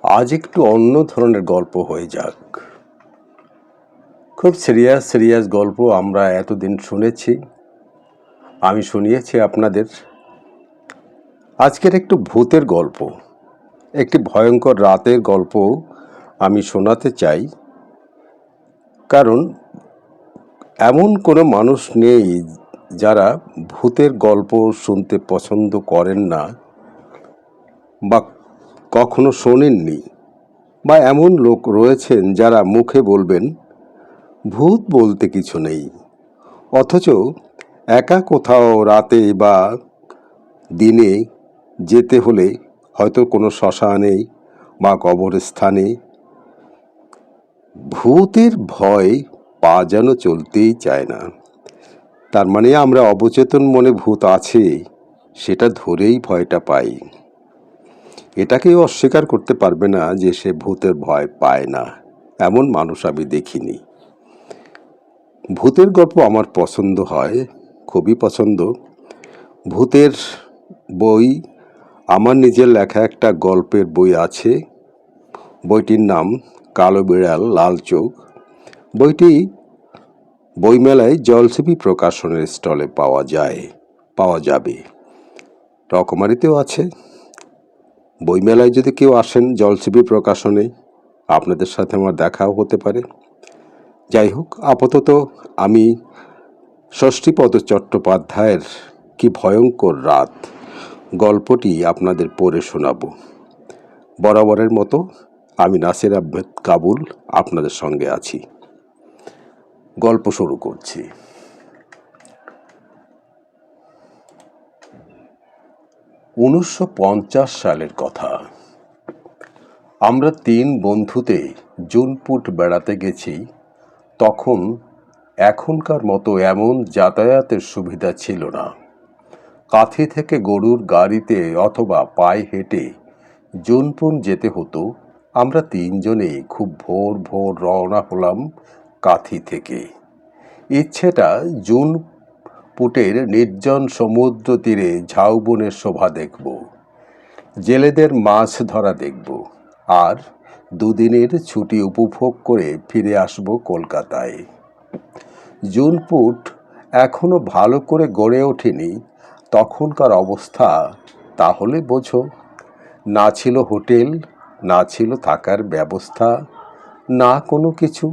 আজ একটু অন্য ধরনের গল্প হয়ে যাক। খুব সিরিয়াস গল্প আমরা এতদিন শুনেছি, আমি শুনিয়েছি আপনাদের। আজকের একটু ভূতের গল্প, একটি ভয়ঙ্কর রাতের গল্প আমি শোনাতে চাই। কারণ এমন কোনো মানুষ নেই যারা ভূতের গল্প শুনতে পছন্দ করেন না বা কখনো শোনেননি, বা এমন লোক রয়েছেন যারা মুখে বলবেন ভূত বলতে কিছু নেই, অথচ একা কোথাও রাতে বা দিনে যেতে হলে হয়তো কোনো শ্মশানে বা কবরস্থানে ভূতের ভয় পা যেন চলতেই চায় না। তার মানে আমরা অবচেতন মনে ভূত আছে সেটা ধরেই ভয়টা পাই। এটাকেও অস্বীকার করতে পারবে না যে সে ভূতের ভয় পায় না, এমন মানুষ আমি দেখিনি। ভূতের গল্প আমার পছন্দ হয়, খুবই পছন্দ। ভূতের বই, আমার নিজের লেখা একটা গল্পের বই আছে। বইটির নাম কালো বিড়াল লাল চোখ। বইটি বইমেলায় জলছবি প্রকাশনের স্টলে পাওয়া যাবে। রকমারিতেও আছে। বইমেলায় যদি কেউ আসেন জলছবি প্রকাশনে, আপনাদের সাথে আমার দেখাও হতে পারে। যাই হোক, আপাতত আমি ষষ্ঠীপদ চট্টোপাধ্যায়ের কি ভয়ঙ্কর রাত গল্পটি আপনাদের পড়ে শোনাব। বরাবরের মতো আমি নাসির আহমেদ কাবুল আপনাদের সঙ্গে আছি। গল্প শুরু করছি। 1950 সালের কথা। আমরা 3 বন্ধুতে জুনপুট বেড়াতে গেছি। তখন এখনকার মতো এমন যাতায়াতের সুবিধা ছিল না। কাঁথি থেকে গরুর গাড়িতে অথবা পায়ে হেঁটে জুনপুট যেতে হতো। আমরা 3 জনেই খুব ভোর রওনা হলাম কাঁথি থেকে। ইচ্ছেটা জুনপুটের নির্জন সমুদ্র তীরে ঝাউবনের শোভা দেখব, জেলেদের মাছ ধরা দেখব, আর 2 দিনের ছুটি উপভোগ করে ফিরে আসব কলকাতায়। জুনপুট এখনো ভালো করে গড়ে ওঠেনি। তখনকার অবস্থা তাহলে বোঝো। না ছিল হোটেল, না ছিল থাকার ব্যবস্থা, না কোনো কিছু।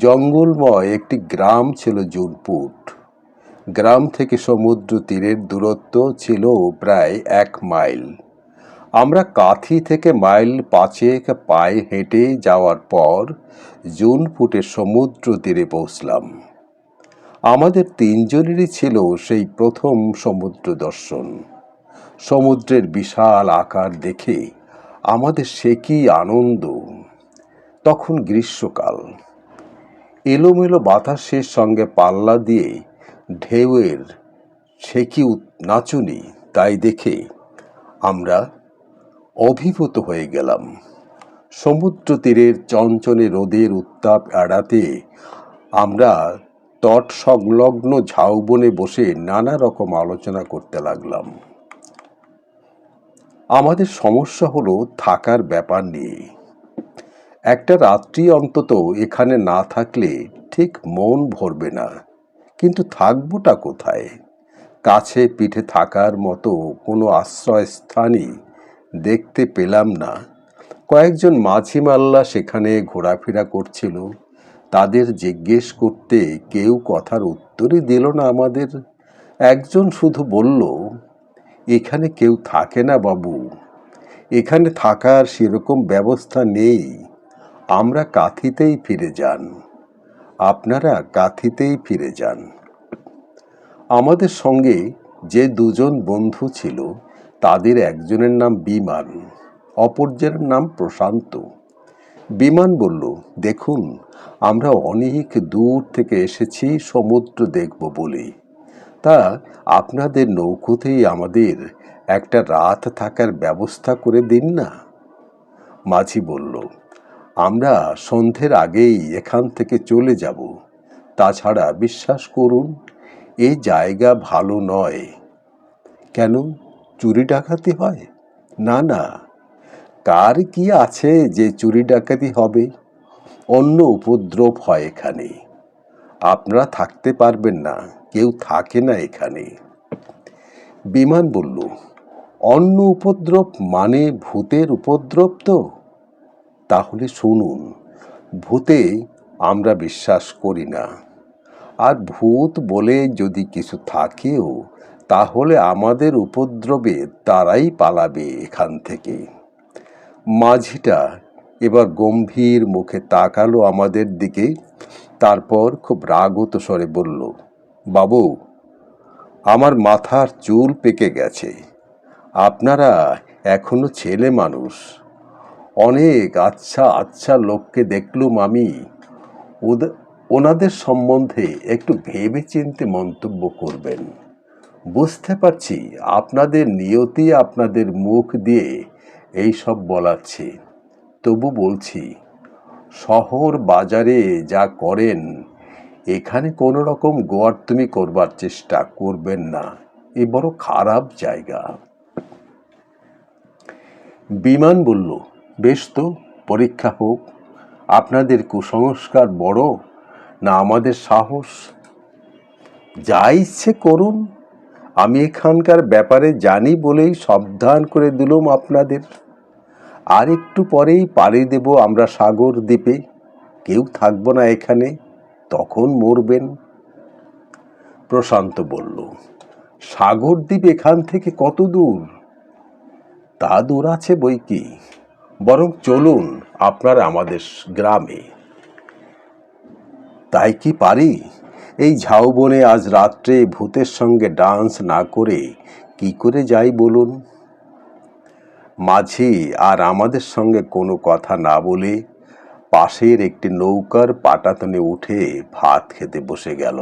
জঙ্গলময় একটি গ্রাম ছিল জুনপুট। গ্রাম থেকে সমুদ্র তীরের দূরত্ব ছিল প্রায় 1 মাইল। আমরা কাঁথি থেকে মাইল 5 পায়ে হেঁটে যাওয়ার পর জুনপুটের সমুদ্র তীরে পৌঁছলাম। আমাদের 3 জনেরই ছিল সেই প্রথম সমুদ্র দর্শন। সমুদ্রের বিশাল আকার দেখে আমাদের সে কি আনন্দ! তখন গ্রীষ্মকাল। এলোমেলো বাতাসের সঙ্গে পাল্লা দিয়ে ঢেউয়ের সে কি নাচুনি, তাই দেখে আমরা অভিভূত হয়ে গেলাম। সমুদ্র তীরের চঞ্চনে রোদের উত্তাপ এড়াতে আমরা তট সংলগ্ন ঝাউবনে বসে নানা রকম আলোচনা করতে লাগলাম। আমাদের সমস্যা হলো থাকার ব্যাপার নিয়ে। একটা রাত্রি অন্তত এখানে না থাকলে ঠিক মন ভরবে না। কিন্তু থাকবোটা কোথায়? কাছে পিঠে থাকার মতো কোনো আশ্রয়স্থানই দেখতে পেলাম না। কয়েকজন মাঝি মাল্লা সেখানে ঘোরাফেরা করছিল। তাদের জিজ্ঞেস করতে কেউ কথার উত্তরই দিল না আমাদের। একজন শুধু বলল, এখানে কেউ থাকে না বাবু, এখানে থাকার সেরকম ব্যবস্থা নেই। আমরা কাঁথিতেই ফিরে যান, আপনারা কাঁথিতেই ফিরে যান। আমাদের সঙ্গে যে 2 জন বন্ধু ছিল তাদের একজনের নাম বিমান, অপরজনের নাম প্রশান্ত। বিমান বলল, দেখুন, আমরা অনেক দূর থেকে এসেছি সমুদ্র দেখব বলে। তা আপনাদের নৌকোতেই আমাদের একটা রাত থাকার ব্যবস্থা করে দিন না। মাঝি বলল, আমরা সন্ধ্যের আগেই এখান থেকে চলে যাব। তাছাড়া বিশ্বাস করুন, এই জায়গা ভালো নয়। কেন, চুরি ডাকাতি হয়? না, কার কি আছে যে চুরি ডাকাতি হবে? অন্য উপদ্রব হয় এখানে। আপনারা থাকতে পারবেন না, কেউ থাকে না এখানে। বিমান বলল, অন্য উপদ্রব মানে ভূতের উপদ্রব তো? তাহলে শুনুন, ভূতে আমরা বিশ্বাস করি না। আর ভূত বলে যদি কিছু থাকেও, তাহলে আমাদের উপদ্রবে তারাই পালাবে এখান থেকে। মাঝিটা এবার গম্ভীর মুখে তাকালো আমাদের দিকে, তারপর খুব রাগত স্বরে বলল, বাবু, আমার মাথার চুল পেকে গেছে। আপনারা এখনো ছেলে মানুষ। অনেক আচ্ছা আচ্ছা লোককে দেখলুম আমি। ওনাদের সম্বন্ধে একটু ভেবে চিন্তে মন্তব্য করবেন। বুঝতে পারছি আপনাদের নিয়তি আপনাদের মুখ দিয়ে এই সব বলাচ্ছে। তবু বলছি, শহর বাজারে যা করেন, এখানে কোনো রকম গোয়ার্তুমি করবার চেষ্টা করবেন না। এ বড় খারাপ জায়গা। বিমান বলল, বেশ তো, পরীক্ষা হোক। আপনাদের কুসংস্কার বড় না আমাদের সাহস? যা ইচ্ছে করুন। আমি এখানকার ব্যাপারে জানি বলেই সাবধান করে দিলাম আপনাদের। আর একটু পরেই পাড়ি দেব আমরা সাগর দ্বীপে। কেউ থাকবো না এখানে, তখন মরবেন। প্রশান্ত বলল, সাগর দ্বীপ এখান থেকে কত দূর? তা দূর আছে বই কি, বরং চলুন আপনার আমাদের গ্রামে। তাই কি পারি? এই ঝাউবনে আজ রাত্রে ভূতের সঙ্গে ডান্স না করে কি করে যাই বলুন? মাঝি আর আমাদের সঙ্গে কোনো কথা না বলে পাশের একটি নৌকার পাটাতনে উঠে ভাত খেতে বসে গেল।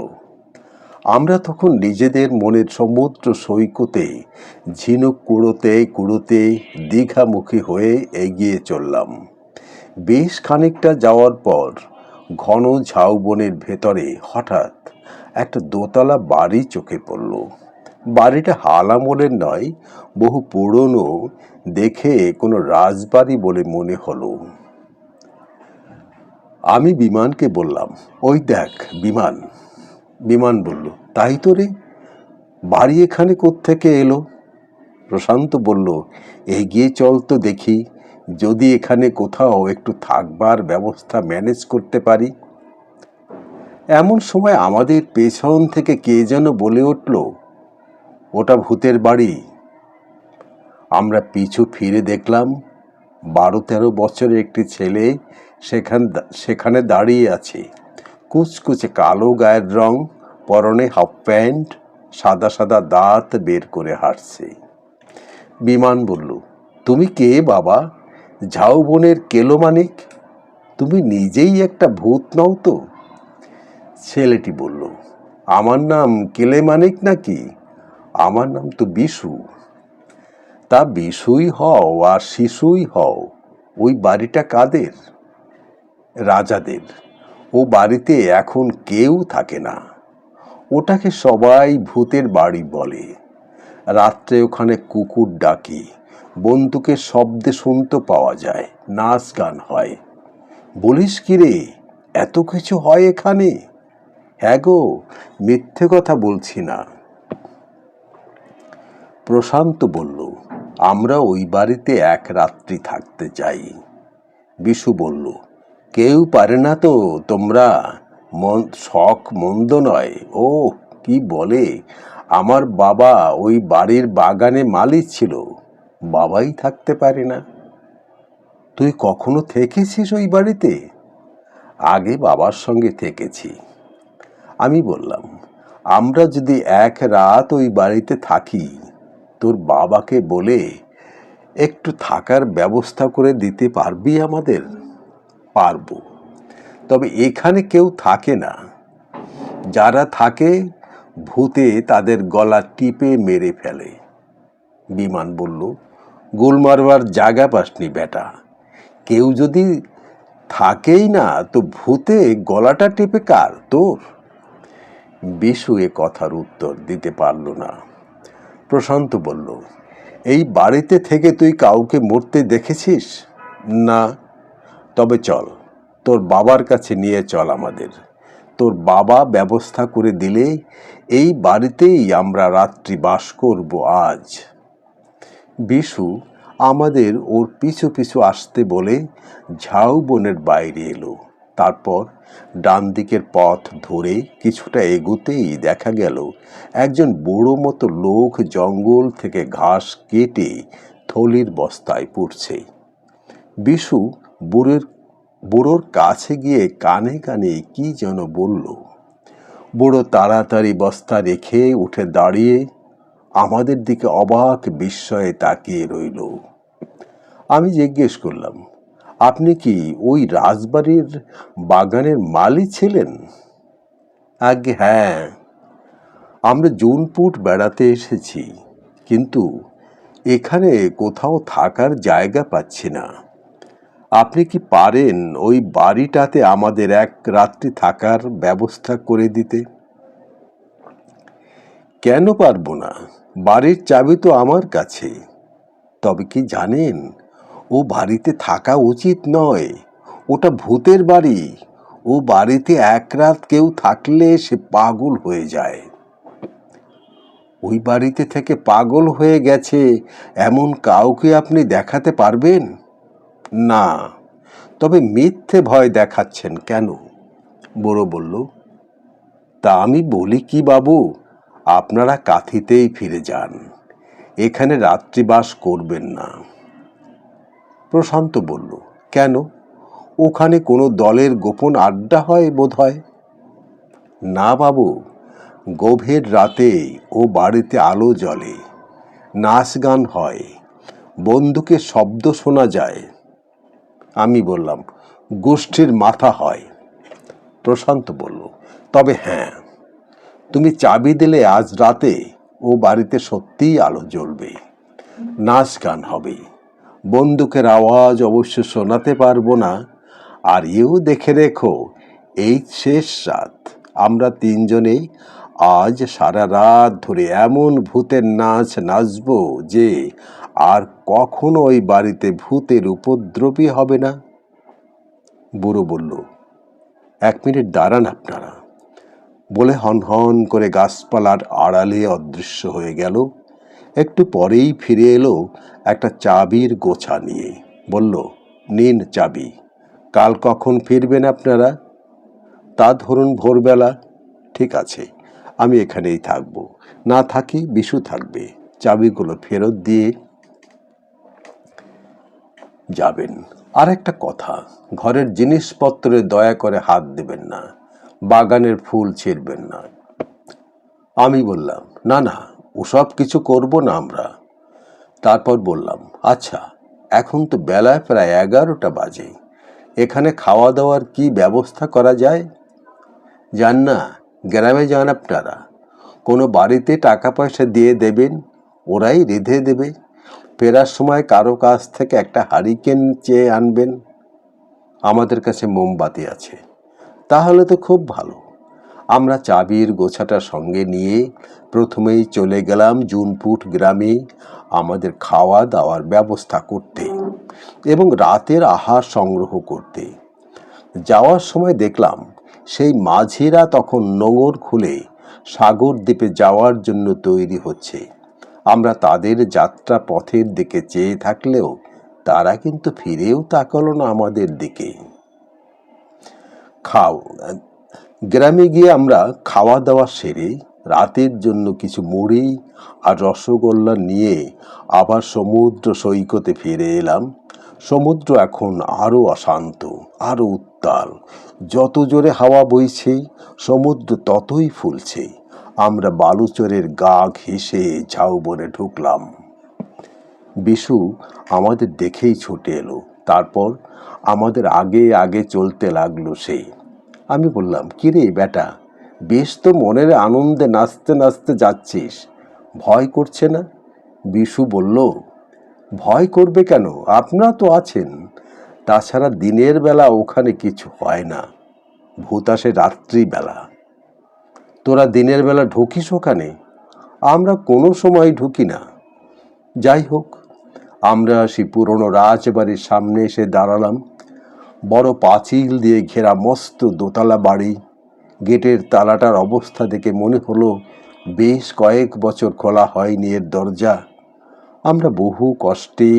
আমরা তখন নিজেদের মনের সমুদ্র সৈকতে ঝিনুক কুড়োতে কুড়োতে দীঘামুখী হয়ে এগিয়ে চললাম। বেশ খানিকটা যাওয়ার পর ঘন ঝাউবনের ভেতরে হঠাৎ একটা দোতলা বাড়ি চোখে পড়ল। বাড়িটা হাল আমলের নয়, বহু পুরনো, দেখে কোনো রাজবাড়ি বলে মনে হলো। আমি বিমানকে বললাম, ওই দেখ বিমান। বিমান বলল, তাই তো রে, বাড়ি এখানে কোত্থেকে এলো? প্রশান্ত বলল, এগিয়ে চল তো দেখি, যদি এখানে কোথাও একটু থাকবার ব্যবস্থা ম্যানেজ করতে পারি। এমন সময় আমাদের পেছন থেকে কে যেন বলে উঠল, ওটা ভূতের বাড়ি। আমরা পিছু ফিরে দেখলাম 12-13 বছরের একটি ছেলে সেখানে দাঁড়িয়ে আছে। কুচকুচে কালো গায়ের রং, পরনে হাফ প্যান্ট, সাদা সাদা দাঁত বের করে হাঁটছে। বিমান বলল, তুমি কে বাবা? ঝাউবনের কেলো মানিক? তুমি নিজেই একটা ভূত নও তো? ছেলেটি বলল, আমার নাম কেলে মানিক নাকি? আমার নাম তো বিশু। তা বিশুই হও আর শিশুই হও, ওই বাড়িটা কাদের? রাজাদের। ও বাড়িতে এখন কেউ থাকে না। ওটাকে সবাই ভূতের বাড়ি বলে। রাত্রে ওখানে কুকুর ডাকে, বন্দুকের শব্দে শুনতে পাওয়া যায়, নাচ গান হয়। বলিস কি রে, এত কিছু হয় এখানে? হ্যাঁ গো, মিথ্যে কথা বলছি না। প্রশান্ত বলল, আমরা ওই বাড়িতে এক রাত্রি থাকতে চাই। বিশু বলল, কেউ পারে না তো, তোমরা শখ মন্দ নয়। ও কি বলে, আমার বাবা ওই বাড়ির বাগানে মালিক ছিল, বাবাই থাকতে পারে না। তুই কখনো থেকেছিস ওই বাড়িতে? আগে বাবার সঙ্গে থেকেছি। আমি বললাম, আমরা যদি এক রাত ওই বাড়িতে থাকি, তোর বাবাকে বলে একটু থাকার ব্যবস্থা করে দিতে পারবি আমাদের? পারবো, তবে এখানে কেউ থাকে না। যারা থাকে, ভূতে তাদের গলা টিপে মেরে ফেলে। বিমান বলল, গোল মারবার জায়গা পাসনি বেটা। কেউ যদি থাকেই না, তো ভূতে গলাটা টিপে কার, তোর? বিশু এ কথার উত্তর দিতে পারল না। প্রশান্ত বলল, এই বাড়িতে থেকে তুই কাউকে মরতে দেখেছিস? না। তবে চল, তোর বাবার কাছে নিয়ে চল আমাদের। তোর বাবা ব্যবস্থা করে দিলে এই বাড়িতেই আমরা রাত্রি বাস করব আজ। বিশু আমাদের ওর পিছু পিছু আসতে বলে ঝাউবনের বাইরে এলো। তারপর ডান দিকের পথ ধরে কিছুটা এগোতেই দেখা গেল একজন বড় মতো লোক জঙ্গল থেকে ঘাস কেটে থলির বস্তায় পুড়ছে। বিশু বুড়োর কাছে গিয়ে কানে কানে কি যেন বলল। বুড়ো তাড়াতাড়ি বস্তা রেখে উঠে দাঁড়িয়ে আমাদের দিকে অবাক বিস্ময়ে তাকিয়ে রইল। আমি জিজ্ঞেস করলাম, আপনি কি ওই রাজবাড়ির বাগানের মালি ছিলেন? আগে হ্যাঁ, আমরা জুনপুট বেড়াতে এসেছি, কিন্তু এখানে কোথাও থাকার জায়গা পাচ্ছি না। আপনি কি পারেন ওই বাড়িটাতে আমাদের এক রাত্রি থাকার ব্যবস্থা করে দিতে? কেন পারবো না, বাড়ির চাবি তো আমার কাছে। তবে কি জানেন, ও বাড়িতে থাকা উচিত নয়, ওটা ভূতের বাড়ি। ও বাড়িতে এক রাত কেউ থাকলে সে পাগল হয়ে যায়। ওই বাড়িতে থেকে পাগল হয়ে গেছে এমন কাউকে আপনি দেখাতে পারবেন? না। তবে মিথ্যে ভয় দেখাচ্ছেন কেন? বুড়ো বলল, তা আমি বলি কি বাবু, আপনারা কাঁথিতেই ফিরে যান, এখানে রাত্রিবাস করবেন না। প্রশান্ত বলল, কেন? ওখানে কোনো দলের গোপন আড্ডা হয় বোধ হয়। না বাবু, গভীর রাতে ও বাড়িতে আলো জ্বলে, নাচ গান হয়, বন্দুকের শব্দ শোনা যায়। আমি বললাম, গোষ্ঠীর মাথা হয়। প্রশান্ত বলল, তবে হ্যাঁ, তুমি চাবি দিলে আজ রাতে ও বাড়িতে সত্যিই আলো জ্বলবে, নাচ গান হবে। বন্দুকের আওয়াজ অবশ্য শোনাতে পারবো না। আর এও দেখে রেখো, এই শেষ রাত আমরা তিনজনেই আজ সারা রাত ধরে এমন ভূতের নাচ নাচব যে আর কখনো ওই বাড়িতে ভূতের উপদ্রবই হবে না। বুড়ো বলল, 1 মিনিট দাঁড়ান আপনারা, বলে হন হন করে গাছপালার আড়ালে অদৃশ্য হয়ে গেল। একটু পরেই ফিরে এলো একটা চাবির গোছা নিয়ে। বলল, নিন চাবি, কাল কখন ফিরবেন আপনারা? তা ধরুন ভোরবেলা। ঠিক আছে, আমি এখানেই থাকবো, না থাকি বিশু থাকবে। চাবিগুলো ফেরত দিয়ে যাবেন। আর একটা কথা, ঘরের জিনিসপত্রে দয়া করে হাত দেবেন না, বাগানের ফুল ছিঁড়বেন না। আমি বললাম, না না, ওসব কিছু করব না আমরা। তারপর বললাম, আচ্ছা, এখন তো বেলায় প্রায় 11টা বাজে, এখানে খাওয়া দাওয়ার কি ব্যবস্থা করা যায়? যান না, গ্রামে যান আপনারা, কোনো বাড়িতে টাকা পয়সা দিয়ে দেবেন, ওরাই রেঁধে দেবে। ফেরার সময় কারো কাছ থেকে একটা হারিকেন চেয়ে আনবেন, আমাদের কাছে মোমবাতি আছে। তাহলে তো খুব ভালো। আমরা চাবির গোছাটা সঙ্গে নিয়ে প্রথমেই চলে গেলাম জুনপুট গ্রামে আমাদের খাওয়া দাওয়ার ব্যবস্থা করতে এবং রাতের আহার সংগ্রহ করতে। যাওয়ার সময় দেখলাম সেই মাঝিরা তখন নোঙর খুলে সাগর দ্বীপে যাওয়ার জন্য তৈরি হচ্ছে। আমরা তাদের যাত্রা পথের দিকে চেয়ে থাকলেও তারা কিন্তু ফিরেও তাকালো না আমাদের দিকে। গ্রামে গিয়ে আমরা খাওয়া দাওয়া সেরে রাতের জন্য কিছু মুড়ি আর রসগোল্লা নিয়ে আবার সমুদ্র সৈকতে ফিরে এলাম। সমুদ্র এখন আরো অশান্ত, আরো উত্তাল। যত জোরে হাওয়া বইছে সমুদ্র ততই ফুলছে। আমরা বালুচরের গা ঘেঁষে ঝাউবনে ঢুকলাম। বিশু আমাদের দেখেই ছুটে এলো। তারপর আমাদের আগে আগে চলতে লাগলো সে। আমি বললাম, কিরে বেটা, বেশ তো মনের আনন্দে নাচতে নাচতে যাচ্ছিস, ভয় করছে না? বিশু বলল, ভয় করবে কেন, আপনারা তো আছেন। তাছাড়া দিনের বেলা ওখানে কিছু হয় না, ভূত আসে রাত্রিবেলা। তোরা দিনের বেলা ঢুকিস ওখানে? আমরা কোনো সময় ঢুকি না। যাই হোক, আমরা সেই পুরনো রাজবাড়ির সামনে এসে দাঁড়ালাম। বড় পাঁচিল দিয়ে ঘেরা মস্ত দোতলা বাড়ি। গেটের তালাটার অবস্থা দেখে মনে হলো বেশ কয়েক বছর খোলা হয়নি এর দরজা। আমরা বহু কষ্টে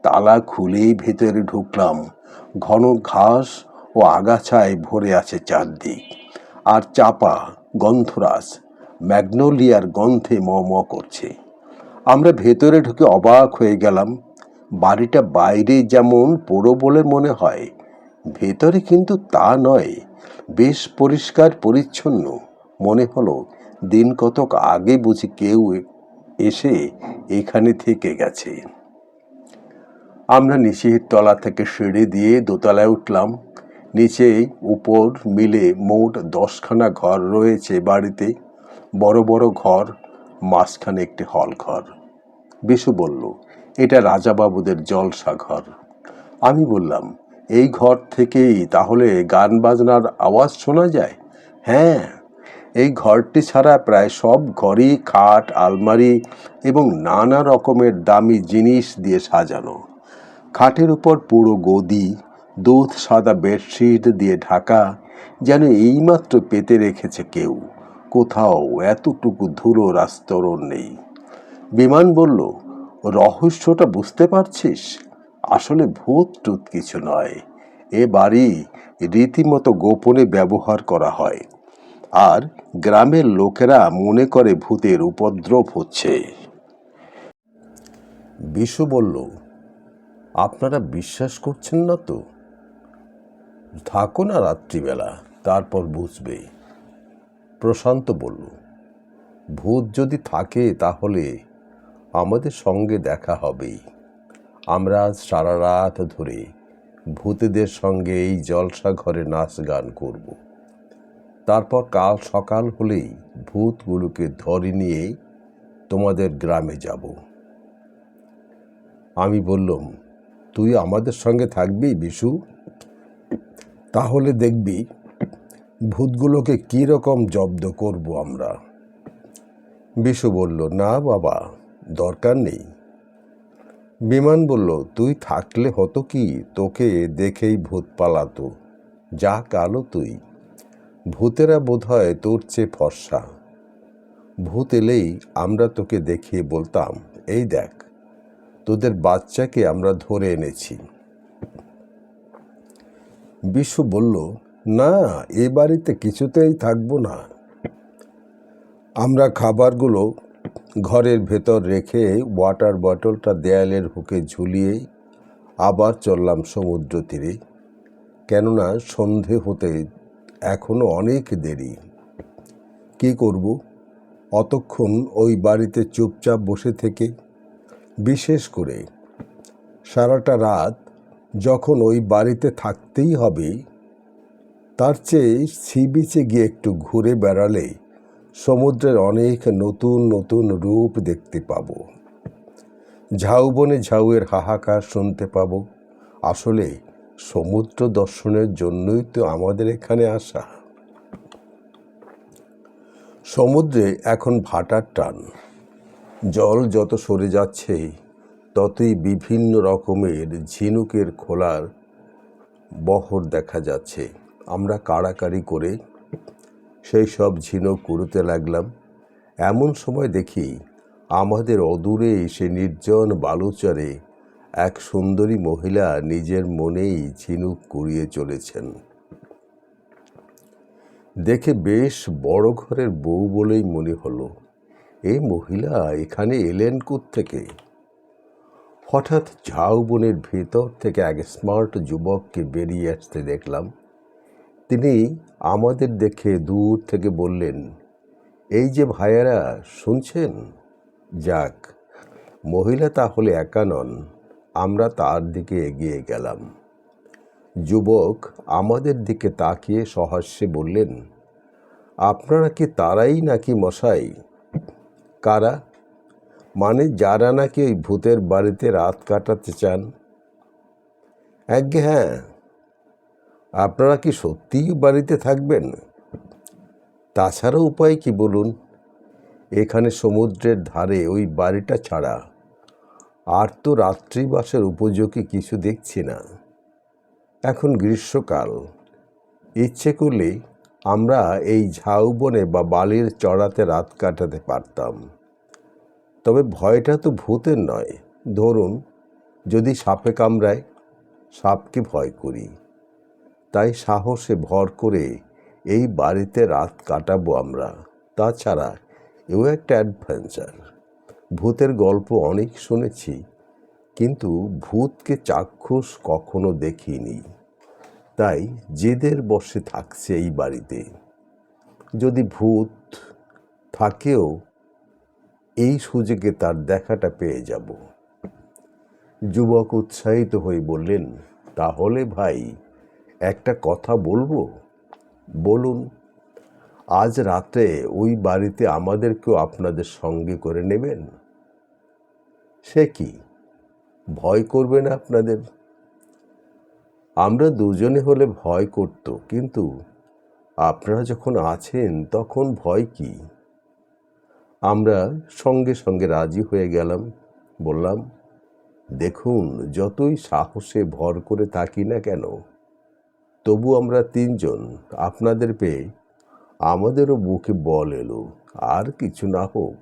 তালা খুলে ভেতরে ঢুকলাম। ঘন ঘাস ও আগাছায় ভরে আছে চারদিক, আর চাপা, গন্ধরাজ, ম্যাগনোলিয়ার গন্ধে ম ম করছে। আমরা ভেতরে ঢুকে অবাক হয়ে গেলাম। বাড়িটা বাইরে যেমন পোড়ো বলে মনে হয়, ভেতরে কিন্তু তা নয়। বেশ পরিষ্কার পরিচ্ছন্ন। মনে হলো দিন কতক আগে বুঝি কেউ এসে এখানে থেকে গেছে। আমরা নিচের তলা থেকে সিঁড়ি দিয়ে দোতলায় উঠলাম। নিচে উপর মিলে মোট 10খানা ঘর রয়েছে বাড়িতে। বড় বড় ঘর, মাঝখানে একটি হল ঘর। বিশু বলল, এটা রাজাবাবুদের জলসা ঘর। আমি বললাম, এই ঘর থেকেই তাহলে গান বাজনার আওয়াজ শোনা যায়? হ্যাঁ, এই ঘরটি ছাড়া প্রায় সব ঘরই খাট, আলমারি এবং নানা রকমের দামি জিনিস দিয়ে সাজানো। খাটের উপর পুরো গদি, দুধ সাদা বেডশিট দিয়ে ঢাকা, যেন এইমাত্র পেতে রেখেছে কেউ। কোথাও এতটুকু ধুলোর আস্তরণ নেই। বিমান বলল, রহস্যটা বুঝতে পারছিস? আসলে ভূত টুত কিছু নয়। এ বাড়ি রীতিমতো গোপনে ব্যবহার করা হয়, আর গ্রামের লোকেরা মনে করে ভূতের উপদ্রব হচ্ছে। বিশু বলল, আপনারা বিশ্বাস করছেন না তো? থাকো না রাত্রিবেলা, তারপর বুঝবে। প্রশান্ত বলল, ভূত যদি থাকে তাহলে আমাদের সঙ্গে দেখা হবেই। আমরা আজ সারা রাত ধরে ভূতেদের সঙ্গে এই জলসা ঘরে নাচ গান করব। তারপর কাল সকাল হলেই ভূতগুলোকে ধরে নিয়ে তোমাদের গ্রামে যাব। আমি বললাম, তুই আমাদের সঙ্গে থাকবি বিশু? তাহলে দেখবি ভূতগুলোকে কী রকম জব্দ করব আমরা। বিশু বলল, না বাবা, দরকার নেই। বিমান বলল, তুই থাকলে হতো কি, তোকে দেখেই ভূত পালাতো। যা কালো তুই। ভূতেরা বোধহয় তোর চেয়ে ফর্সা। ভূত এলেই আমরা তোকে দেখিয়ে বলতাম, এই দেখ, তোদের বাচ্চাকে আমরা ধরে এনেছি। বিশু বলল, না, এ বাড়িতে কিছুতেই থাকবো না। আমরা খাবারগুলো ঘরের ভেতর রেখে ওয়াটার বটলটা দেয়ালের হুকে ঝুলিয়ে আবার চললাম সমুদ্র তীরে। কেননা সন্ধে হতে এখনো অনেক দেরি। কি করব? অতক্ষণ ওই বাড়িতে চুপচাপ বসে থেকে, বিশেষ করে সারাটা রাত যখন ওই বাড়িতে থাকতেই হবে, তার চেয়ে সি বিচে গিয়ে একটু ঘুরে বেড়ালে সমুদ্রের অনেক নতুন নতুন রূপ দেখতে পাব। ঝাউবনে ঝাউয়ের হাহাকার শুনতে পাব। আসলে সমুদ্র দর্শনের জন্যই তো আমাদের এখানে আসা। সমুদ্রে এখন ভাটার টান। জল যত সরে যাচ্ছে ততই বিভিন্ন রকমের ঝিনুকের খোলার বহর দেখা যাচ্ছে। আমরা কাড়াকাড়ি করে সেই সব ঝিনুক কুড়োতে লাগলাম। এমন সময় দেখি আমাদের অদূরে এসে নির্জন বালুচরে এক সুন্দরী মহিলা নিজের মনেই ঝিনুক কুড়িয়ে চলেছেন। দেখে বেশ বড় ঘরের বউ বলেই মনে হলো। এই মহিলা এখানে এলেন কোত্থেকে? হঠাৎ ঝাউবনের ভেতর থেকে এক স্মার্ট যুবককে বেরিয়ে আসতে দেখলাম। তিনি আমাদের দেখে দূর থেকে বললেন, এই যে ভাইয়েরা, শুনছেন? যাক, মহিলা তাহলে একা নন। আমরা তার দিকে এগিয়ে গেলাম। যুবক আমাদের দিকে তাকিয়ে সহাস্যে বললেন, আপনারা কি তারাই নাকি মশাই? কারা? মানে যারা নাকি ওই ভূতের বাড়িতে রাত কাটাতে চান? আজ্ঞে হ্যাঁ। আপনারা কি সত্যিই বাড়িতে থাকবেন? তাছাড়া উপায় কি বলুন? এখানে সমুদ্রের ধারে ওই বাড়িটা ছাড়া আর তো রাত্রিবাসের উপযোগী কিছু দেখছি না। এখন গ্রীষ্মকাল, ইচ্ছে করলে আমরা এই ঝাউবনে বা বালির চড়াতে রাত কাটাতে পারতাম। তবে ভয়টা তো ভূতের নয়। ধরুন যদি সাপে কামড়ায়, সাপকে ভয় করি, তাই সাহসে ভর করে এই বাড়িতে রাত কাটাবো আমরা। তাছাড়া এও একটা অ্যাডভেঞ্চার। ভূতের গল্প অনেক শুনেছি, কিন্তু ভূতকে চাক্ষুষ কখনো দেখিনি। তাই জেদের বশে থাকছে এই বাড়িতে। যদি ভূত থাকেও এই সুযোগে তার দেখাটা পেয়ে যাব। যুবক উৎসাহিত হয়ে বললেন, তাহলে ভাই একটা কথা বলবো? বলুন। আজ রাতে ওই বাড়িতে আমাদেরকেও আপনাদের সঙ্গে করে নেবেন? সে কি, ভয় করবে না আপনাদের? আমরা দুজনে হলে ভয় করত, কিন্তু আপনারা যখন আছেন তখন ভয় কি? আমরা সঙ্গে সঙ্গে রাজি হয়ে গেলাম। বললাম, দেখুন, যতই সাহসে ভর করে থাকি না কেন, তবু আমরা তিনজন আপনাদের পেয়ে আমাদেরও বুকে বল এলো। আর কিছু না হোক,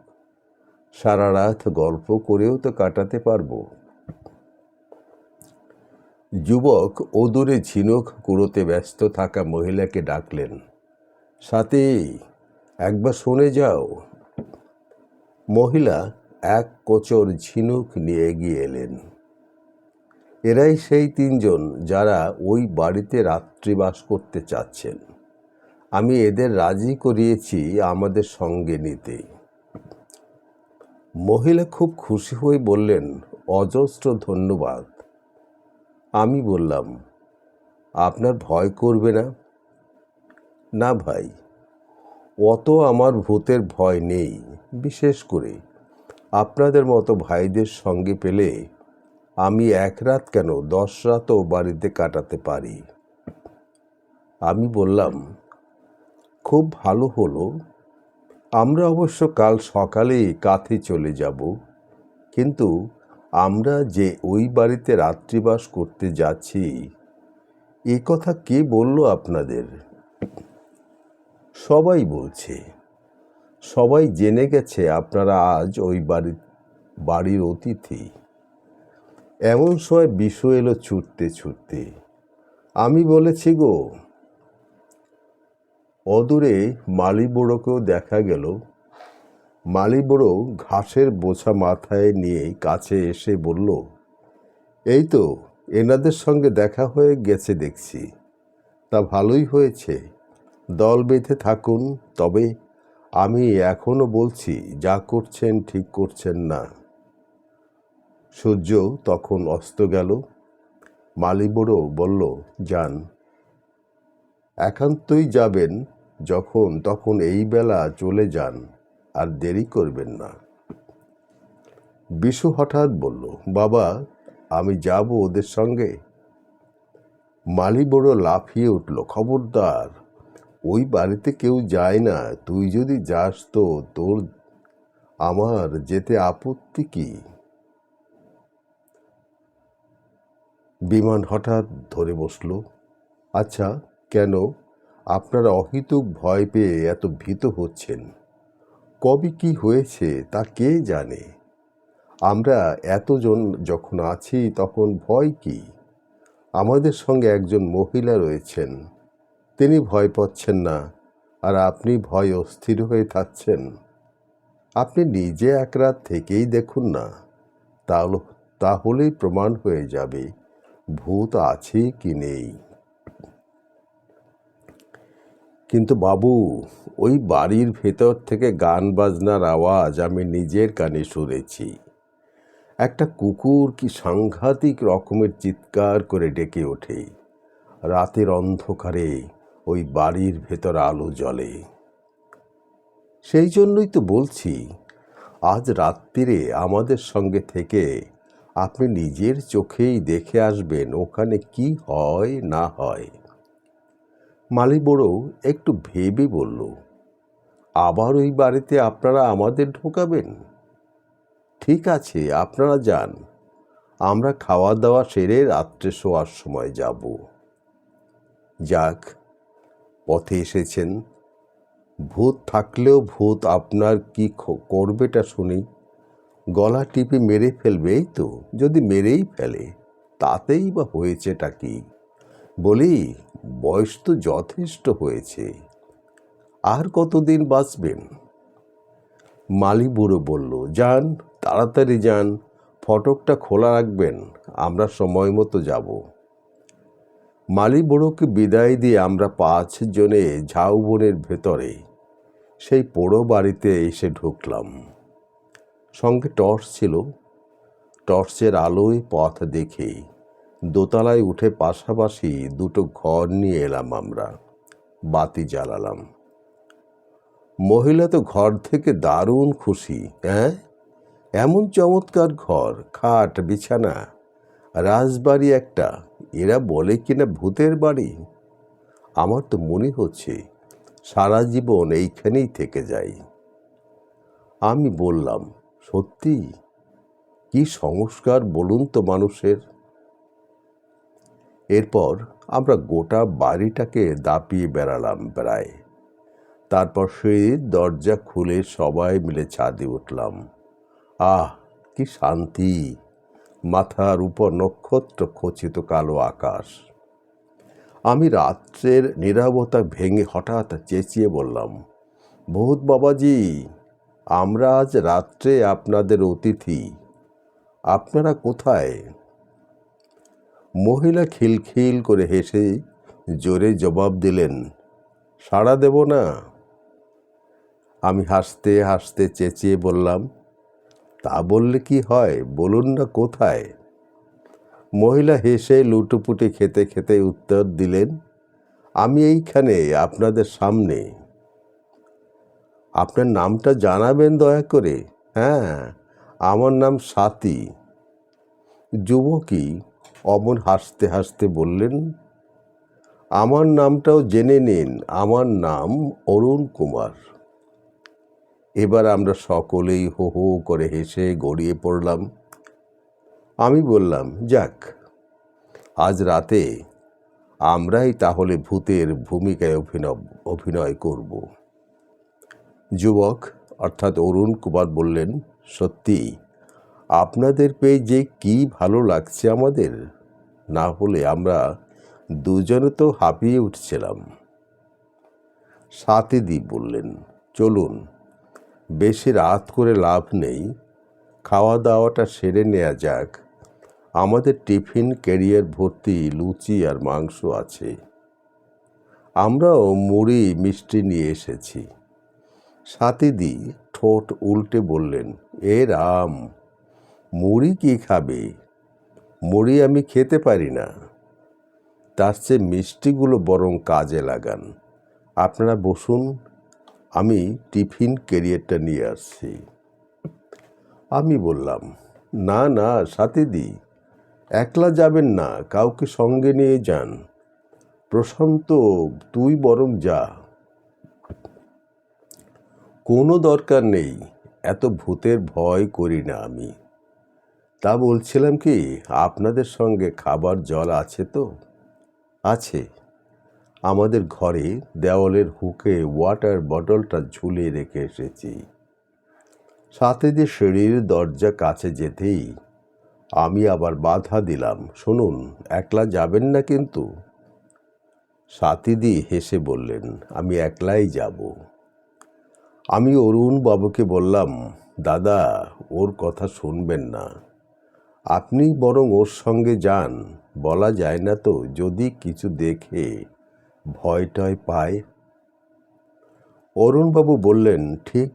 সারা রাত গল্প করেও তো কাটাতে পারবো। যুবক অদূরে ঝিনুক কুড়োতে ব্যস্ত থাকা মহিলাকে ডাকলেন, সাথী, একবার শুনে যাও। মহিলা এক কোচর ঝিনুক নিয়ে এগিয়ে এলেন। এরাই সেই তিনজন যারা ওই বাড়িতে রাত্রিবাস করতে চাচ্ছেন। আমি এদের রাজি করিয়েছি আমাদের সঙ্গে নিতে। মহিলা খুব খুশি হয়ে বললেন, অজস্র ধন্যবাদ। আমি বললাম, আপনার ভয় করবে না? না ভাই, অত আমার ভূতের ভয় নেই। বিশেষ করে আপনাদের মতো ভাইদের সঙ্গে পেলে আমি এক রাত কেন 10 রাতও বাড়িতে কাটাতে পারি। আমি বললাম, খুব ভালো হলো। আমরা অবশ্য কাল সকালেই কাঁথি চলে যাব, কিন্তু আমরা যে ওই বাড়িতে রাত্রিবাস করতে যাচ্ছি, এ কথা কে বলল আপনাদের? সবাই বলছে। সবাই জেনে গেছে আপনারা আজ ওই বাড়ির অতিথি। এমন সময় বিশু এলো ছুটতে ছুটতে। আমি বলেছি গো। অদূরে মালিবড়োকেও দেখা গেল। মালিবড়ো ঘাসের বোঝা মাথায় নিয়ে কাছে এসে বলল, এই তো এনাদের সঙ্গে দেখা হয়ে গেছে দেখছি। তা ভালোই হয়েছে, দল বেঁধে থাকুন। তবে আমি এখনো বলছি, যা করছেন ঠিক করছেন না। সূর্য তখন অস্ত গেল। মালিবড়ো বলল, যান, একান্তই যাবেন যখন তখন এই বেলা চলে যান, আর দেরি করবেন না। বিশু হঠাৎ বলল, বাবা, আমি যাব ওদের সঙ্গে? মালিবড়ো লাফিয়ে উঠল, খবরদার, ওই বাড়িতে কেউ যায় না। তুই যদি যাস তো তোর আমার যেতে আপত্তি কি? বিমান হঠাৎ ধরে বসল। আচ্ছা, কেন আপনারা অহেতুক ভয় পেয়ে এত ভীত হচ্ছেন? কবে কি হয়েছে তা কে জানে? আমরা এতজন যখন আছি তখন ভয় কি? আমাদের সঙ্গে একজন মহিলা রয়েছেন, তিনি ভয় পাচ্ছেন না, আর আপনি ভয় অস্থির হয়ে থাকছেন। আপনি নিজে এক রাত থেকেই দেখুন না, তাহলেই প্রমাণ হয়ে যাবে ভূত আছে কি নেই। কিন্তু বাবু, ওই বাড়ির ভেতর থেকে গান বাজনার আওয়াজ আমি নিজের কানে শুনেছি। একটা কুকুর কি সাংঘাতিক রকমের চিৎকার করে ডেকে ওঠে। রাতের অন্ধকারে ওই বাড়ির ভেতর আলো জ্বলে। সেই জন্যই তো বলছি, আজ রাত্রিরে আমাদের সঙ্গে থেকে আপনি নিজের চোখেই দেখে আসবেন ওখানে কি হয় না হয়। মালিবড়ো একটু ভেবে বলল, আবার ওই বাড়িতে আপনারা আমাদের ঢোকাবেন? ঠিক আছে, আপনারা যান, আমরা খাওয়া দাওয়া সেরে রাত্রে শোয়ার সময় যাব। যাক, পথে এসেছেন, ভূত থাকলেও ভূত আপনার কি করবেটা শুনি। গলা টিপে মেরে ফেলবে, এই তো। যদি মেরেই ফেলে তাতেই বা হয়েছেটা কি? বলি, বয়স তো যথেষ্ট হয়েছে, আর কতদিন বাঁচবেন? মালি বুড়ো বলল, যান, তাড়াতাড়ি যান, ফটকটা খোলা রাখবেন, আমরা সময় মতো যাব। মালি বুড়োকে বিদায় দিয়ে আমরা 5 জনে ঝাউবনের ভেতরে সেই পোড়ো বাড়িতে এসে ঢুকলাম। সঙ্গে টর্চ ছিল। টর্চের আলোয় পথ দেখে দোতলায় উঠে পাশাপাশি 2টো ঘর নিয়ে এলাম আমরা। বাতি জ্বালালাম। মহিলা তো ঘর থেকে দারুণ খুশি। হ্যাঁ, এমন চমৎকার ঘর, খাট, বিছানা, রাজবাড়ি একটা। এরা বলে কিনা ভূতের বাড়ি। আমার তো মনে হচ্ছে সারা জীবন এইখানেই থেকে যাই। আমি বললাম, সত্যি? কি সংস্কার বলুন তো মানুষের। এরপর আমরা গোটা বাড়িটাকে দাপিয়ে বেড়ালাম প্রায়। তারপর সেই দরজা খুলে সবাই মিলে ছাদে উঠলাম। আহ, কি শান্তি! মাথার উপর নক্ষত্র খচিত কালো আকাশ। আমি রাত্রের নীরবতা ভেঙে হঠাৎ চেঁচিয়ে বললাম, ভূত বাবাজি, আমরা আজ রাত্রে আপনাদের অতিথি। আপনারা কোথায়? মহিলা খিলখিল করে হেসে জোরে জবাব দিলেন, সাড়া দেব না? আমি হাসতে হাসতে চেঁচিয়ে বললাম, তা বললে কি হয়, বলুন না কোথায়? মহিলা হেসে লুটোপুটি খেতে খেতে উত্তর দিলেন, আমি এইখানে আপনাদের সামনে। আপনার নামটা জানাবেন দয়া করে। হ্যাঁ, আমার নাম স্বাতী। যুবকী অমন হাসতে হাসতে বললেন, আমার নামটাও জেনে নিন, আমার নাম অরুণ কুমার। এবার আমরা সকলেই হো হো করে হেসে গড়িয়ে পড়লাম। আমি বললাম, যাক, আজ রাতে আমরাই তাহলে ভূতের ভূমিকায় অভিনয় করব। যুবক অর্থাৎ অরুণ কুমার বললেন, সত্যি আপনাদের পেয়ে যে কি ভালো লাগছে আমাদের। না হলে আমরা দুজনে তো হাঁপিয়ে উঠছিলাম। সাথীদি বললেন, চলুন, বেশি রাত করে লাভ নেই, খাওয়া দাওয়াটা সেরে নেওয়া যাক। আমাদের টিফিন ক্যারিয়ার ভর্তি লুচি আর মাংস আছে। আমরাও মুড়ি মিষ্টি নিয়ে এসেছি। সাথীদি ঠোঁট উল্টে বললেন, এ রাম, মুড়ি কি খাবে? মুড়ি আমি খেতে পারি না। তার চেয়ে মিষ্টিগুলো বরং কাজে লাগান। আপনারা বসুন, আমি টিফিন ক্যারিয়ারটা নিয়ে আসছি। আমি বললাম, না না সাথীদি, একলা যাবেন না, কাউকে সঙ্গে নিয়ে যান। প্রশান্ত, তুই বরং যা। কোনো দরকার নেই, এত ভূতের ভয় করি না আমি। তা বলছিলাম কি, আপনাদের সঙ্গে খাবার জল আছে তো? আছে। আমাদের ঘরে দেওয়ালের হুকে ওয়াটার বটলটা ঝুলিয়ে রেখে এসেছি। সাথে যে সিঁড়ির দরজা কাছে যেতেই আমি আবার বাধা দিলাম, শুনুন, একলা যাবেন না কিন্তু। সাথীদি হেসে বললেন, আমি একলাই যাব। আমি অরুণ বাবুকে বললাম, দাদা, ওর কথা শুনবেন না, আপনি বরং ওর সঙ্গে যান। বলা যায় না তো, যদি কিছু দেখে ভয় টয় পায়। অরুণবাবু বললেন, ঠিক।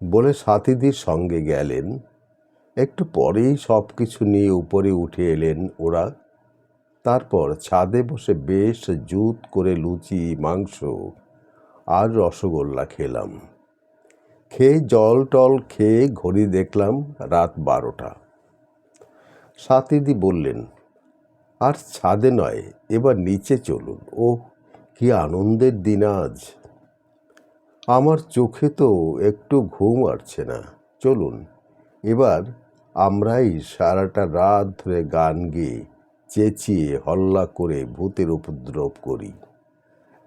বলে সাথীদির সঙ্গে গেলেন। একটু পরেই সব কিছু নিয়ে উপরে উঠে এলেন ওরা। তারপর ছাদে বসে বেশ জুত করে লুচি, মাংস আর রসগোল্লা খেলাম। খেয়ে জল টল খেয়ে ঘড়ি দেখলাম রাত 12টা। সাথীদি বললেন, আর ছাদে নয়, এবার নিচে চলুন। ও কি আনন্দের দিন আজ! আমার চোখে তো একটু ঘুম আসছে না। চলুন, এবার আমরাই সারাটা রাত ধরে গান গেয়ে চেঁচিয়ে হল্লা করে ভূতের উপদ্রব করি।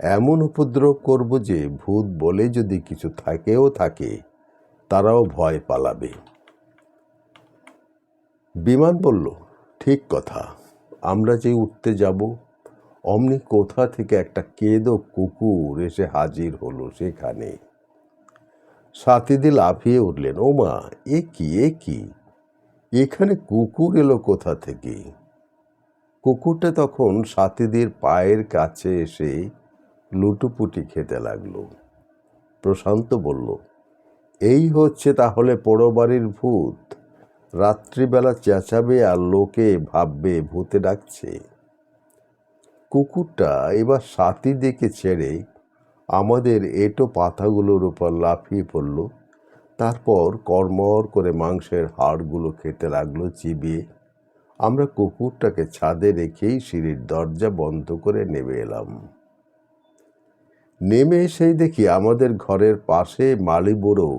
এমন উপদ্রব করব যে ভূত বলে যদি কিছু থাকে তারাও ভয় পালাবে। বিমান বলল, ঠিক কথা। আমরা যে উঠতে যাব অমনি কোথা থেকে একটা কেদো কুকুর এসে হাজির হলো সেখানে। সাথীদি লাফিয়ে উঠলেন, ও মা, এ কি, এখানে কুকুর এলো কোথা থেকে? কুকুরটা তখন সাথীদের পায়ের কাছে এসে লুটোপুটি খেতে লাগলো। প্রশান্ত বলল, এই হচ্ছে তাহলে পোড়ো বাড়ির ভূত। রাত্রিবেলা চেঁচাবে আর লোকে ভাববে ভূতে ডাকছে। কুকুরটা এবার সাথীদিকে ছেড়ে আমাদের এঁটো পাতাগুলোর উপর লাফিয়ে পড়ল। তারপর কড়মড় করে মাংসের হাড়গুলো খেতে লাগলো চিবিয়ে। আমরা কুকুরটাকে ছাদে রেখেই সিঁড়ির দরজা বন্ধ করে নেমে এলাম। নেমে এসেই দেখি আমাদের ঘরের পাশে মালি বুড়ো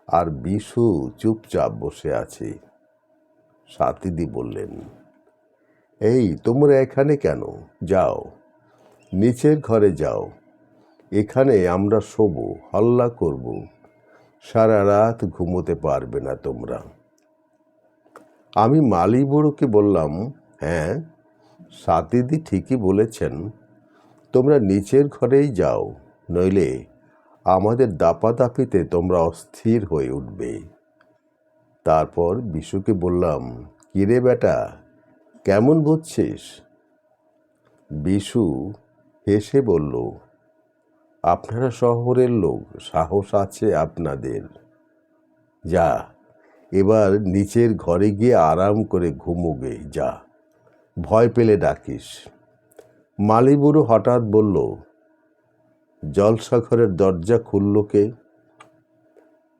আর বিশু চুপচাপ বসে আছে। সাথীদি বললেন, এই তোমরা এখানে কেন? যাও, নিচের ঘরে যাও। এখানে আমরা শোবো, হল্লা করব, সারা রাত ঘুমোতে পারবে না তোমরা। আমি মালি বুড়োকে বললাম, হ্যাঁ, সাথীদি ঠিকই বলেছেন, তোমরা নিচের ঘরেই যাও, নইলে আমাদের দাপাদাপিতে তোমরা অস্থির হয়ে উঠবে। তারপর বিশুকে বললাম, কিরে বেটা, কেমন বুঝছিস? বিশু হেসে বলল, আপনারা শহরের লোক, সাহস আছে আপনাদের। যা, এবার নিচের ঘরে গিয়ে আরাম করে ঘুমোবে, যা, ভয় পেলে ডাকিস। মালিবুড়ো হঠাৎ বলল, জলসাঘরের দরজা খুলল কে?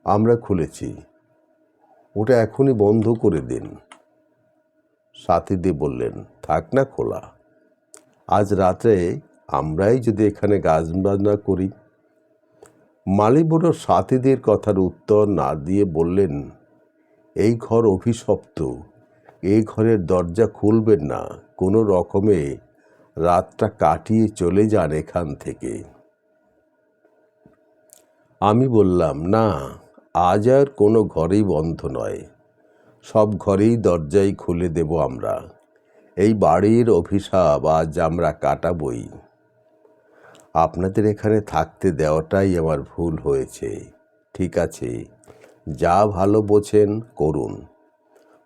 আমরা খুলেছি, ওটা এখনই বন্ধ করে দিন। সাথীদি বললেন, থাক না খোলা, আজ রাতে আমরাই যদি এখানে গান বাজনা করি। মালিবুড়ো সাথীদের কথার উত্তর না দিয়ে বললেন, এই ঘর অভিশপ্ত, এই ঘরের দরজা খুলবেন না, কোনো রকমে রাতটা কাটিয়ে চলে যান এখান থেকে। আমি বললাম, না, আজ আর কোনো ঘরেই বন্ধ নয়, সব ঘরেই দরজাই খুলে দেব আমরা। এই বাড়ির অভিশাপ আজ আমরা কাটাবই। আপনাদের এখানে থাকতে দেওয়াটাই আমার ভুল হয়েছে। ঠিক আছে, যা ভালো বোঝেন করুন,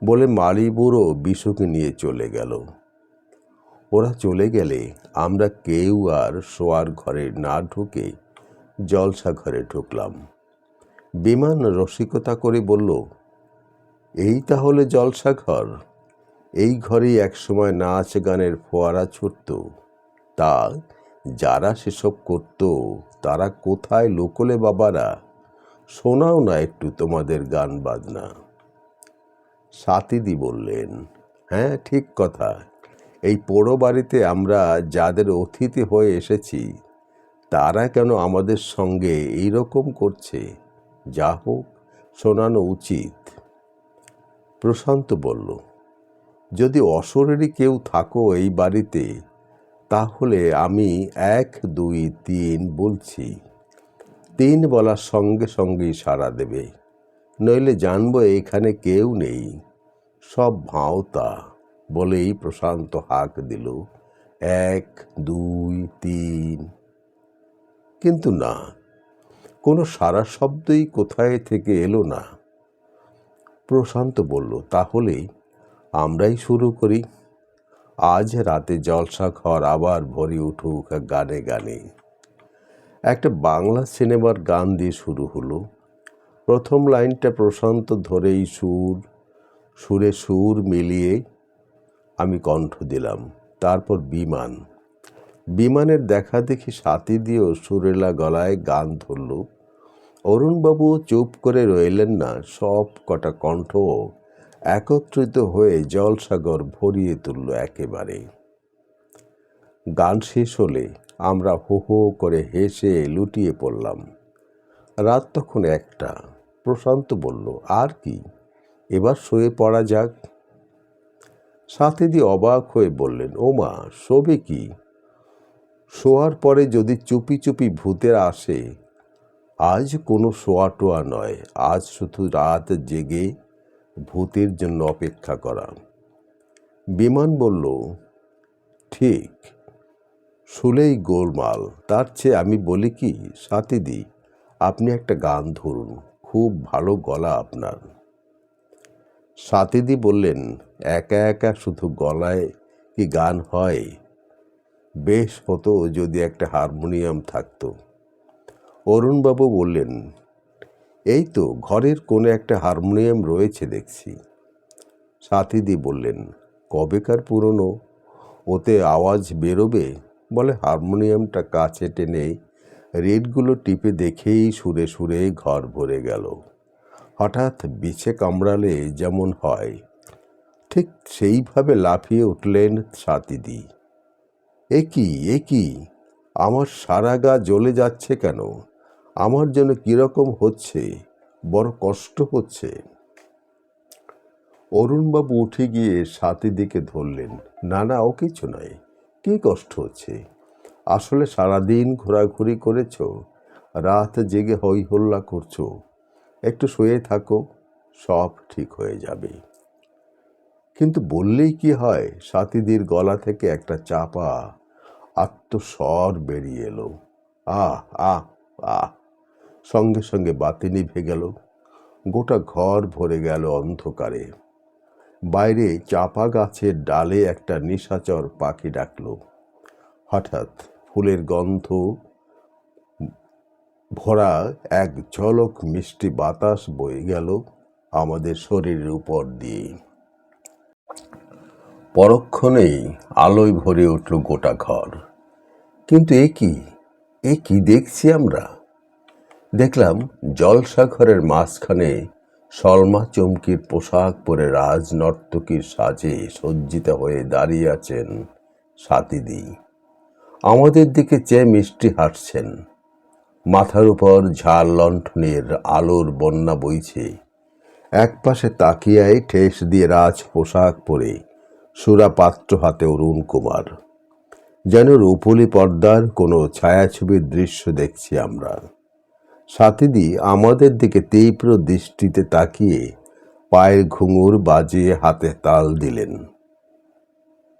বলে মালি বুড়ো বিশুকে নিয়ে চলে গেল। ওরা চলে গেলে আমরা কেউ আর শোয়ার ঘরে না ঢুকে জলসা ঘরে ঢুকলাম। বিমান রসিকতা করে বলল, এই তাহলে জলসা ঘর, এই ঘরেই একসময় নাচ গানের ফোয়ারা ছুটত। তা যারা সেসব করত তারা কোথায় লোকলে বাবারা? শোনাও না একটু তোমাদের গান বাজনা। সাথীদি বললেন, হ্যাঁ, ঠিক কথা, এই পোড়ো বাড়িতে আমরা যাদের অতিথি হয়ে এসেছি তারা কেন আমাদের সঙ্গে এইরকম করছে? যা হোক, শোনানো উচিত। প্রশান্ত বলল, যদি অশরীরী কেউ থাকো এই বাড়িতে তাহলে আমি 1, 2, 3 বলছি, 3 বলার সঙ্গে সঙ্গেই সাড়া দেবে, নইলে জানবো এখানে কেউ নেই, সব ভাঁওতা। বলেই প্রশান্ত হাঁক দিল, 1, 2, 3। কিন্তু না, কোনো সারা শব্দই কোথায় থেকে এলো না। প্রশান্ত বলল, তাহলে আমরাই শুরু করি। আজ রাতে জলসা ঘর আবার ভরে উঠুক গানে গানে। একটা বাংলা সিনেমার গান দিয়ে শুরু হলো। প্রথম লাইনটা প্রশান্ত ধরেই সুরে সুর মিলিয়ে আমি কণ্ঠ দিলাম। তারপর বিমানের দেখা দেখি সাথী দিয়েও সুরেলা গলায় গান ধরল। অরুণবাবু চুপ করে রইলেন না, সব কটা কণ্ঠ একত্রিত হয়ে জলসাগর ভরিয়ে তুলল একেবারে। গান শেষ হলে আমরা হো হো করে হেসে লুটিয়ে পড়লাম। রাত তখন 1টা। প্রশান্ত বলল, আর কি, এবার শুয়ে পড়া যাক। সাথীদি অবাক হয়ে বললেন, ওমা, শোবে কি? শোয়ার পরে যদি চুপি চুপি ভূতের আসে? আজ কোনো শোয়া টোয়া নয়, আজ শুধু রাত জেগে ভূতের জন্য অপেক্ষা করা। বিমান বলল, ঠিক, শুলেই গোলমাল। তার চেয়ে আমি বলি কি সাথীদি, আপনি একটা গান ধরুন, খুব ভালো গলা আপনার। সাথীদি বললেন, একা একা শুধু গলায় কি গান হয়? বেশ হতো যদি একটা হারমোনিয়াম থাকতো। অরুণবাবু বললেন, এই তো ঘরের কোণে একটা হারমোনিয়াম রয়েছে দেখছি। সাথীদি বললেন, কবেকার পুরনো, ওতে আওয়াজ বেরোবে? বলে হারমোনিয়ামটা কাছে টেনে রেটগুলো টিপে দেখেই সুরে সুরে ঘর ভরে গেল। হঠাৎ বিছে কামড়ালে যেমন হয়, ঠিক সেইভাবে লাফিয়ে উঠলেন সাথীদি। এ কি, আমার সারা গা জ্বলে যাচ্ছে কেন? আমার যেন কিরকম হচ্ছে, বড় কষ্ট হচ্ছে। অরুণবাবু উঠে গিয়ে সাথীদিকে ধরলেন, না না, ও কিছু নয়। কি কষ্ট হচ্ছে? আসলে সারাদিন ঘোরাঘুরি করেছ, রাত জেগে হই হল্লা করছো, একটু শুয়ে থাকো, সব ঠিক হয়ে যাবে। কিন্তু বললেই কি হয়, সাথীদির গলা থেকে একটা চাপা আত্মস্বর বেরিয়ে এলো, আহ আহ আহ। সঙ্গে সঙ্গে বাতি নিভে গেল, গোটা ঘর ভরে গেল অন্ধকারে। বাইরে চাপা গাছের ডালে একটা নিশাচর পাখি ডাকল। হঠাৎ ফুলের গন্ধ ভরা এক ঝলক মিষ্টি বাতাস বয়ে গেল আমাদের শরীরের উপর দিয়ে। পরক্ষণেই আলোয় ভরে উঠল গোটা ঘর। কিন্তু এ কি দেখছি আমরা? দেখলাম জলসাঘরের মাঝখানে সলমা চমকির পোশাক পরে রাজনর্তকীর সাজে সজ্জিত হয়ে দাঁড়িয়ে আছেন সাথীদি। আমাদের দিকে চেয়ে মিষ্টি হাসছেন। মাথার উপর ঝাল লণ্ঠনের আলোর বন্যা বইছে। একপাশে তাকিয়ায় ঠেস দিয়ে রাজ পোশাক পরে সুরাপাত্র হাতে অরুণ কুমার। যেন রূপলি পর্দার কোনো ছায়াছবির দৃশ্য দেখছি আমরা। সাথীদি আমাদের দিকে তীব্র দৃষ্টিতে তাকিয়ে পায়ের ঘুঙুর বাজিয়ে হাতে তাল দিলেন,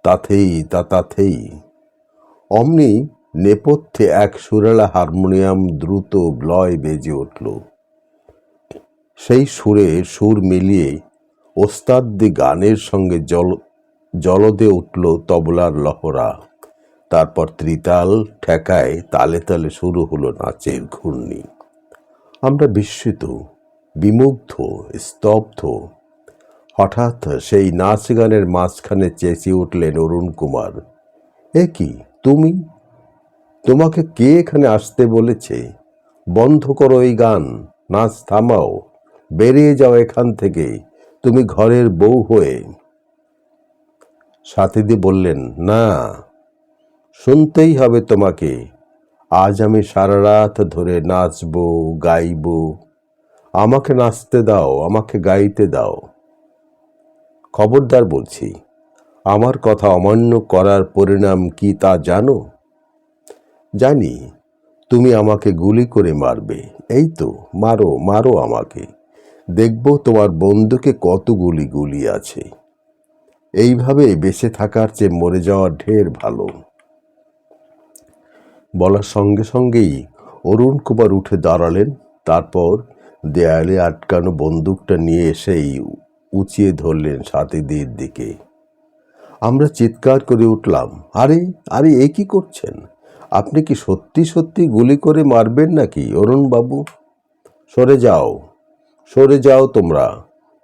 তাথেই। অমনি নেপথ্যে এক সুরেলা হারমোনিয়াম দ্রুত লয় বেজে উঠল। সেই সুরে সুর মিলিয়ে ওস্তাদি গানের সঙ্গে জলদে উঠল তবলার লহরা। তারপর ত্রিতাল ঠেকায় তালে তালে শুরু হলো নাচের ঘূর্ণি। আমরা বিস্মিত, বিমুগ্ধ, স্তব্ধ। হঠাৎ সেই নাচ গানের মাঝখানে চেঁচিয়ে উঠলেন অরুণ কুমার, এ কি তুমি? তোমাকে কে এখানে আসতে বলেছে? বন্ধ করো এই গান, নাচ থামাও, বেরিয়ে যাও এখান থেকে, তুমি ঘরের বউ হয়ে। সাথীদি বললেন, না, শুনতেই হবে তোমাকে। আজ আমি সারা রাত ধরে নাচবো, গাইবো। আমাকে নাচতে দাও, আমাকে গাইতে দাও। খবরদার বলছি, আমার কথা অমান্য করার পরিণাম কি তা জানো? জানি, তুমি আমাকে গুলি করে মারবে। এই তো, মারো মারো আমাকে, দেখবো তোমার বন্দুকে কত গুলি আছে। এইভাবে বেঁচে থাকার চেয়ে মরে যাওয়া ঢের ভালো। বলার সঙ্গে সঙ্গেই অরুণ কুমার উঠে দাঁড়ালেন। তারপর দেয়ালে আটকানো বন্দুকটা নিয়ে এসেই উঁচিয়ে ধরলেন সাথীদির দিকে। আমরা চিৎকার করে উঠলাম, আরে আরে, এ কি করছেন? আপনি কি সত্যি সত্যি গুলি করে মারবেন নাকি অরুণবাবু? সরে যাও তোমরা,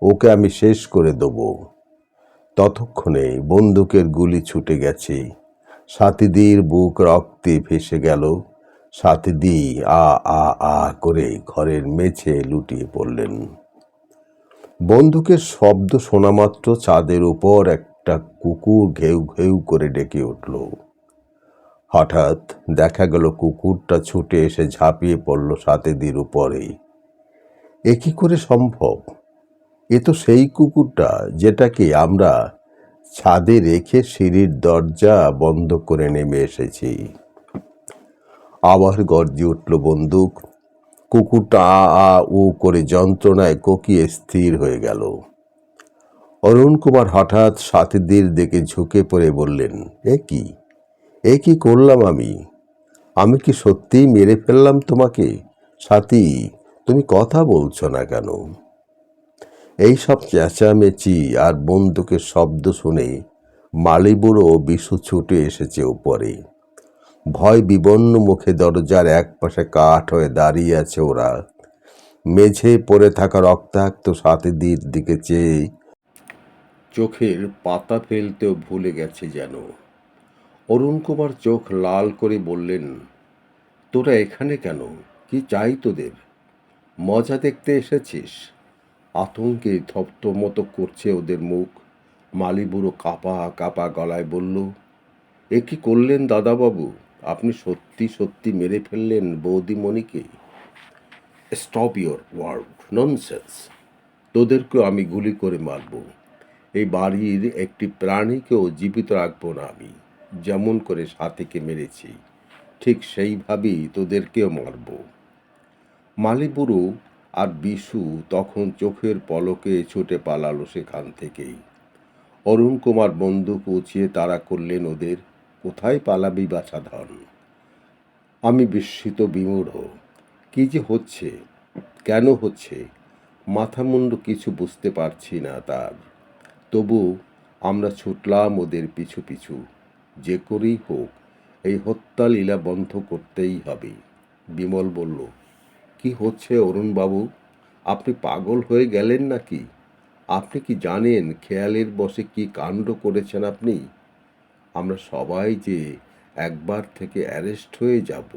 ওকে আমি শেষ করে দেব। ততক্ষণে বন্দুকের গুলি ছুটে গেছে। সাথীদির বুক রক্তে ভেসে গেল। সাথীদি আ আ আ করে ঘরের মেঝে লুটিয়ে পড়লেন। বন্দুকের শব্দ শোনামাত্র ছাদের উপর একটা কুকুর ঘেউ ঘেউ করে ডেকে উঠল। হঠাৎ দেখা গেল কুকুরটা ছুটে এসে ঝাঁপিয়ে পড়ল সাথীদির উপরে। এ কি করে সম্ভব? এ তো সেই কুকুরটা যেটাকে আমরা ছাদে রেখে সিঁড়ির দরজা বন্ধ করে নেমে এসেছি। আবার গর্জে উঠল বন্দুক। কুকুরটা আ আ উ করে যন্ত্রণায় কোকিয়ে স্থির হয়ে গেল। অরুণ কুমার হঠাৎ সাথীদের দিকে ঝুঁকে পড়ে বললেন, এ কি করলাম আমি? আমি কি সত্যিই মেরে ফেললাম তোমাকে? সাথী, তুমি কথা বলছো না কেন? এই সব চেঁচামেচি আর বন্দুকের শব্দ শুনে মালিবুড়ো বিশু ছুটে এসেছে উপরে। ভয় বিবন্ন মুখে দরজার একপাশে কাঠ হয়ে দাঁড়িয়ে আছে ওরা। মেঝে পড়ে থাকা রক্তাক্ত সাথীদের দিকে চেয়ে চোখের পাতা ফেলতেও ভুলে গেছে যেন। অরুণ কুমার চোখ লাল করে বললেন, তোরা এখানে কেন? কি চাই তোদের? মজা দেখতে এসেছিস? আতঙ্কে থতমত করছে ওদের মুখ। মালিবুড়ো কাঁপা কাঁপা গলায় বলল, এ কি করলেন দাদাবাবু? আপনি সত্যি সত্যি মেরে ফেললেন বৌদিমণিকে? Stop your word nonsense. তোদেরকেও আমি গুলি করে মারব। এই বাড়ির একটি প্রাণীকেও জীবিত রাখবো না আমি। যেমন করে সাথীকে মেরেছি ঠিক সেইভাবেই তোদেরকেও মারব। মালিবুড়ো আর বিশু তখন চোখের পলকে ছুটে পালালো সেখান থেকেই। অরুণ কুমার বন্দুক উঁচিয়ে তাড়া করলেন ওদের। কোথায় পালাবি বাছাধন? আমি বিস্মিত বিমূঢ়। কি যে হচ্ছে, কেন হচ্ছে, মাথা মুন্ডু কিছু বুঝতে পারছি না তার। তবু আমরা ছুটলাম ওদের পিছু পিছু। যে করেই হোক এই হত্যা লীলা বন্ধ করতেই হবে। বিমল বলল, কি হচ্ছে অরুণবাবু? আপনি পাগল হয়ে গেলেন নাকি? আপনি কি জানেন খেয়ালের বশে কি কাণ্ড করেছেন আপনি? আমরা সবাই যে একবার থেকে অ্যারেস্ট হয়ে যাব।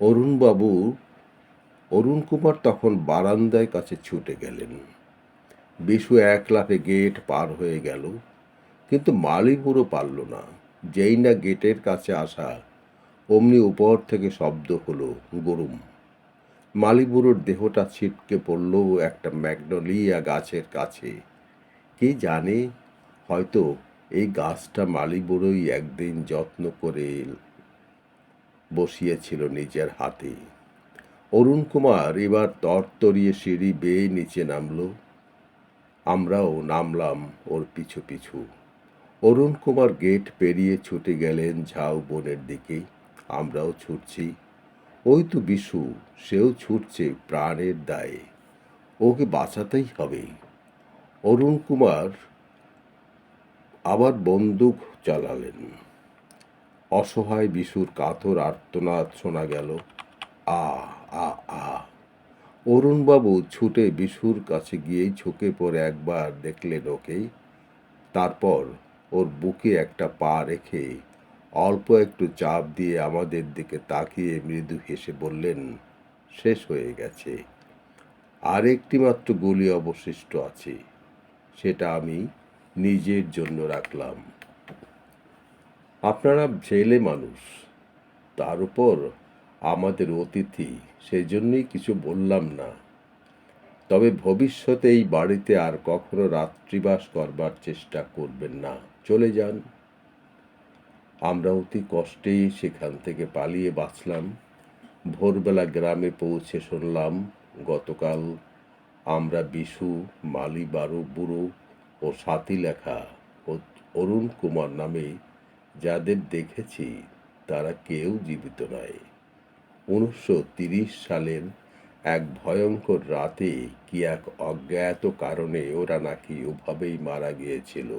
অরুণবাবু অরুণ কুমার তখন বারান্দায় কাছে ছুটে গেলেন। বিশু এক লাফে গেট পার হয়ে গেল, কিন্তু মালিবুড়ো পারল না। যেই না গেটের কাছে আসা, অমনি উপর থেকে শব্দ হলো গরুম। মালিবুড়োর দেহটা ছিটকে পড়ল একটা ম্যাগনোলিয়া গাছের কাছে। কে জানে, হয়তো এই গাছটা মালিবুড়োই একদিন যত্ন করে বসিয়েছিল নিজের হাতে। অরুণ কুমার এবার তরতরিয়ে সিঁড়ি বেয়ে নিচে নামল। আমরাও নামলাম ওর পিছু পিছু। অরুণ কুমার গেট পেরিয়ে ছুটে গেলেন ঝাউ বনের দিকে। আমরাও ছুটছি। ওই তো বিশু, সেও ছুটছে প্রাণের দায়ে। ওকে বাঁচাতেই হবে। অরুণ কুমার আবার বন্দুক চালালেন। অসহায় বিশুর কাতর আর্তনাদ শোনা গেল, আ আ আ। অরুণবাবু ছুটে বিশুর কাছে গিয়েই ঝুঁকে পড়ে একবার দেখলেন ওকে। তারপর ওর বুকে একটা পা রেখে অল্প একটু চাপ দিয়ে আমাদের দিকে তাকিয়ে মৃদু হেসে বললেন, শেষ হয়ে গেছে। আর একটি মাত্র গুলি অবশিষ্ট আছে, সেটা আমি নিজের জন্য রাখলাম। আপনারা ছেলে মানুষ, তার উপর আমাদের অতিথি, সেজন্যই কিছু বললাম না। তবে ভবিষ্যতে এই বাড়িতে আর কখনো রাত্রিবাস করবার চেষ্টা করবেন না। চলে যান। আমরা অতি কষ্টেই সেখান থেকে পালিয়ে বাঁচলাম। ভোরবেলা গ্রামে পৌঁছে শুনলাম গতকাল আমরা বিশু, মালি বারু বুড়ো ও সাথী লেখা ও অরুণ কুমার নামে যাদের দেখেছি তারা কেউ জীবিত নয়। 1930 সালের এক ভয়ঙ্কর রাতে কি এক অজ্ঞাত কারণে ওরা নাকি ওভাবেই মারা গিয়েছিল।